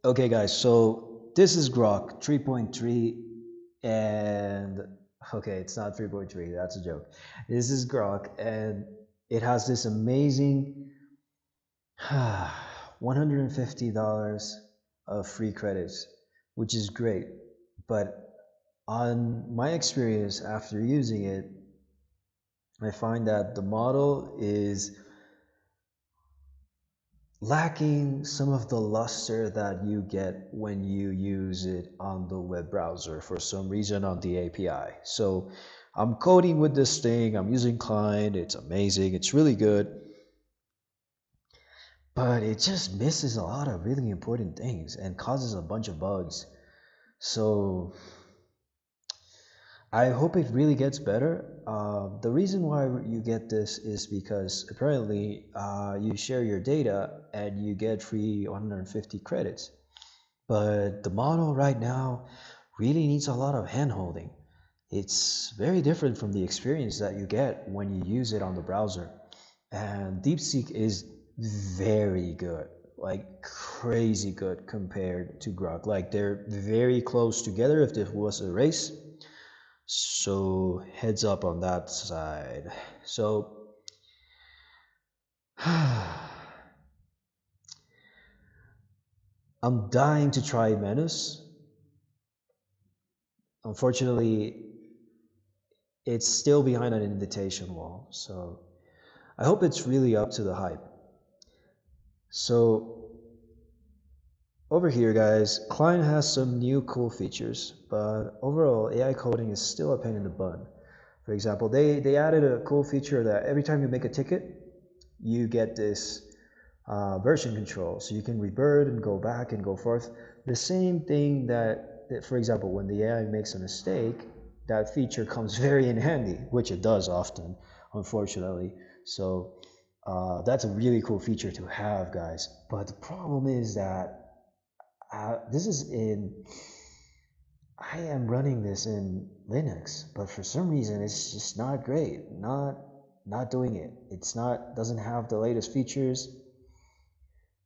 Okay, guys, so this is Grok 3.3, and okay, it's not 3.3, that's a joke. This is Grok, and it has this amazing $150 of free credits, which is great. But on my experience after using it, I find that the model is lacking some of the luster that you get when you use it on the web browser for some reason on the API. So I'm coding with this thing, I'm using Client, it's amazing, it's really good, but it just misses a lot of really important things and causes a bunch of bugs. So I hope it really gets better. The reason why you get this is because apparently you share your data and you get free 150 credits. But the model right now really needs a lot of handholding. It's very different from the experience that you get when you use it on the browser. And DeepSeek is very good, like crazy good compared to Grok. Like they're very close together if this was a race. So heads up on that side. So I'm dying to try Menace. Unfortunately, it's still behind an invitation wall. So I hope it's really up to the hype. So over here, guys, Klein has some new cool features, but overall, AI coding is still a pain in the butt. For example, they added a cool feature that every time you make a ticket, you get this version control. So you can rebirth and go back and go forth. The same thing that, for example, when the AI makes a mistake, that feature comes very in handy, which it does often, unfortunately. So that's a really cool feature to have, guys. But the problem is that this is in, I am running this in Linux, but for some reason it's just not great. Not doing it. It's not doesn't have the latest features.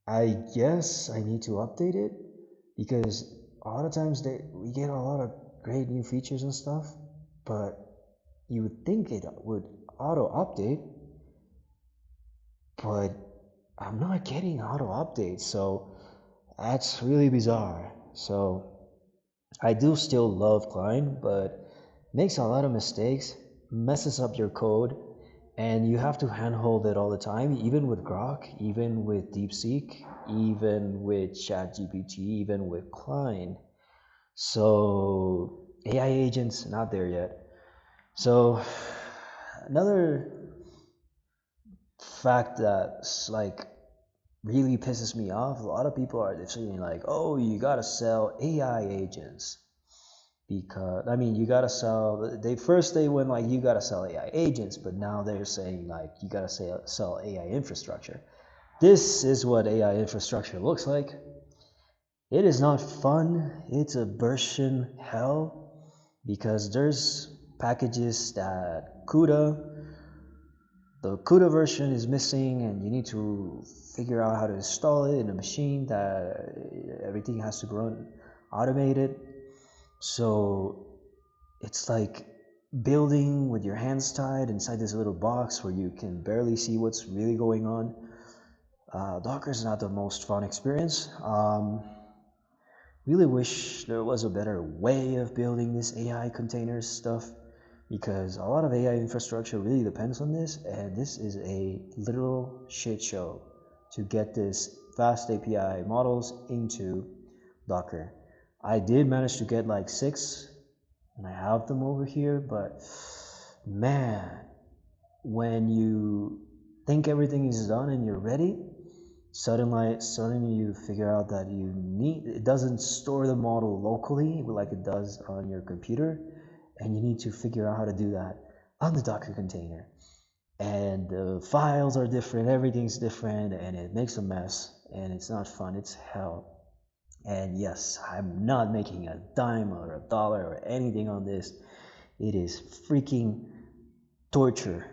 I guess I need to update it because a lot of times we get a lot of great new features and stuff, but you would think it would auto update, but I'm not getting auto updates, so that's really bizarre. So I do still love Klein, but makes a lot of mistakes, messes up your code, and you have to handhold it all the time, even with Grok, even with DeepSeek, even with ChatGPT, even with Klein. So AI agents not there yet. So another fact that's like really pisses me off. A lot of people are saying like, "Oh, you gotta sell AI agents." Because I mean, you gotta sell. They went like you gotta sell AI agents, but now they're saying like you gotta sell AI infrastructure. This is what AI infrastructure looks like. It is not fun. It's a version hell because there's packages that the CUDA version is missing, and you need to figure out how to install it in a machine that everything has to run automated. So it's like building with your hands tied inside this little box where you can barely see what's really going on. Docker is not the most fun experience. Really wish there was a better way of building this AI containers stuff because a lot of AI infrastructure really depends on this, and this is a literal shit show to get this fast API models into Docker. I did manage to get like 6, and I have them over here, but man, when you think everything is done and you're ready, suddenly you figure out that it doesn't store the model locally like it does on your computer, and you need to figure out how to do that on the Docker container. And the files are different, everything's different, and it makes a mess, and it's not fun, it's hell. And yes, I'm not making a dime or a dollar or anything on this. It is freaking torture.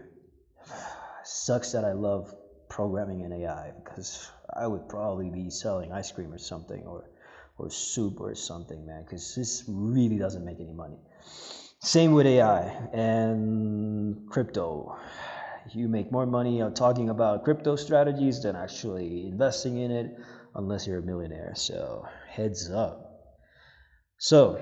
Sucks that I love programming in AI because I would probably be selling ice cream or something, or or soup or something, man, because this really doesn't make any money. Same with AI and crypto. You make more money on talking about crypto strategies than actually investing in it, unless you're a millionaire. So heads up. So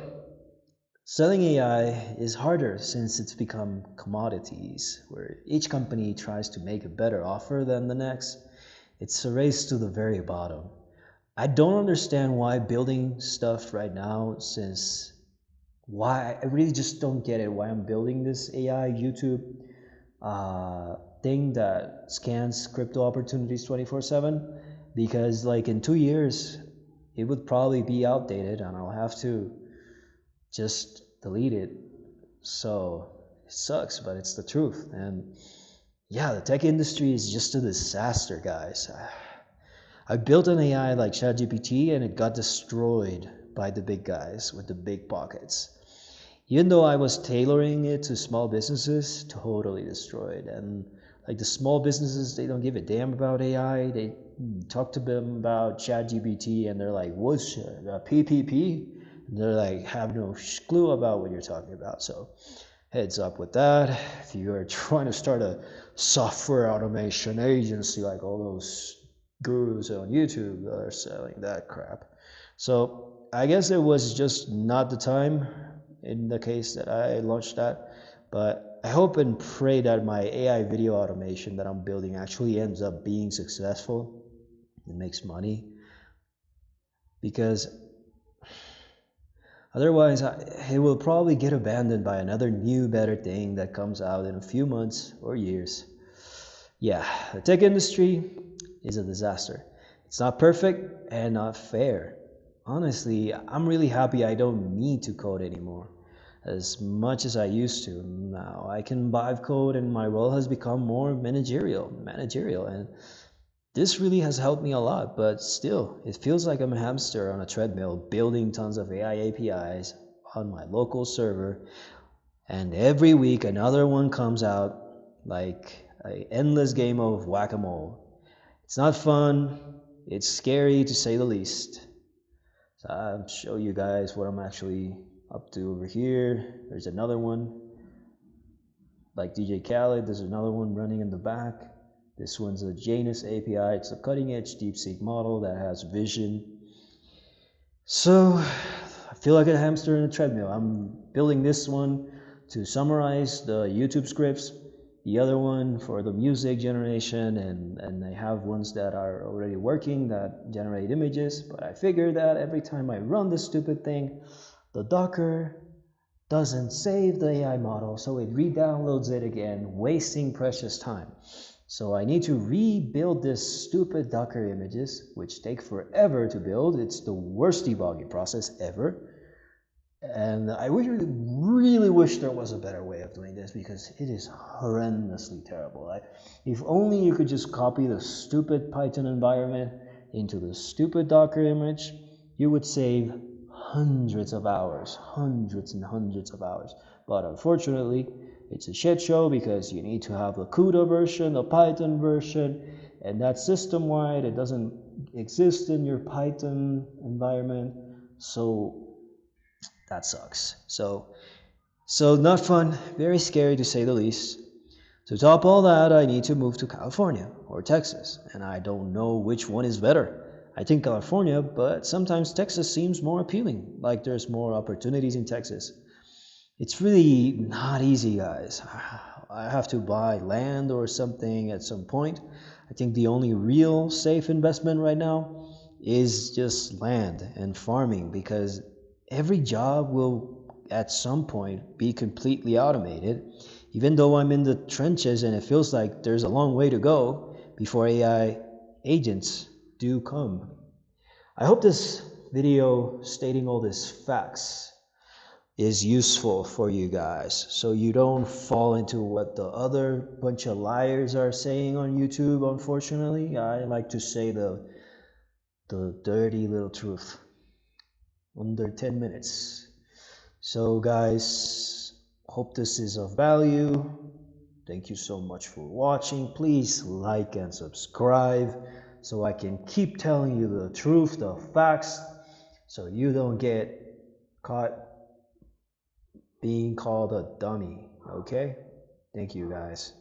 selling AI is harder since it's become commodities, where each company tries to make a better offer than the next. It's a race to the very bottom. I don't understand why building stuff right now, since why I really just don't get it why I'm building this AI YouTube thing that scans crypto opportunities 24/7, because like in 2 years it would probably be outdated and I'll have to just delete it. So it sucks, but it's the truth. And yeah, the tech industry is just a disaster, guys. I built an AI like ChatGPT and it got destroyed by the big guys with the big pockets. Even though I was tailoring it to small businesses, totally destroyed. And like the small businesses, they don't give a damn about AI. They talk to them about ChatGPT and they're like, what's PPP? And they're like, have no clue about what you're talking about. So heads up with that. If you are trying to start a software automation agency like all those gurus on YouTube that are selling that crap. So I guess it was just not the time in the case that I launched that, but I hope and pray that my AI video automation that I'm building actually ends up being successful and makes money, because otherwise it will probably get abandoned by another new better thing that comes out in a few months or years. Yeah, the tech industry is a disaster. It's not perfect and not fair. Honestly, I'm really happy I don't need to code anymore as much as I used to. Now I can vibe code and my role has become more managerial, and this really has helped me a lot, but still, it feels like I'm a hamster on a treadmill building tons of AI APIs on my local server, and every week another one comes out like an endless game of whack-a-mole. It's not fun, it's scary to say the least. So I'll show you guys what I'm actually up to over here. There's another one, like DJ Khaled, there's another one running in the back. This one's a Janus API, it's a cutting edge DeepSeek model that has vision. So I feel like a hamster in a treadmill. I'm building this one to summarize the YouTube scripts, the other one for the music generation, and I have ones that are already working that generate images, but I figure that every time I run this stupid thing, the Docker doesn't save the AI model, so it re-downloads it again, wasting precious time. So I need to rebuild this stupid Docker images, which take forever to build. It's the worst debugging process ever. And I really wish there was a better way of doing this, because it is horrendously terrible. If only you could just copy the stupid Python environment into the stupid Docker image, you would save hundreds of hours, hundreds and hundreds of hours. But unfortunately, it's a shit show because you need to have the CUDA version, the Python version, and that's system-wide. It doesn't exist in your Python environment, so that sucks. So not fun, very scary to say the least. To top all that, I need to move to California or Texas, and I don't know which one is better. I think California, but sometimes Texas seems more appealing, like there's more opportunities in Texas. It's really not easy, guys. I have to buy land or something at some point. I think the only real safe investment right now is just land and farming, because every job will at some point be completely automated, even though I'm in the trenches and it feels like there's a long way to go before AI agents do come. I hope this video stating all these facts is useful for you guys, so you don't fall into what the other bunch of liars are saying on YouTube. Unfortunately, I like to say the dirty little truth under 10 minutes. So guys, hope this is of value. Thank you so much for watching. Please like and subscribe so I can keep telling you the truth, the facts, so you don't get caught being called a dummy. Okay? Thank you guys.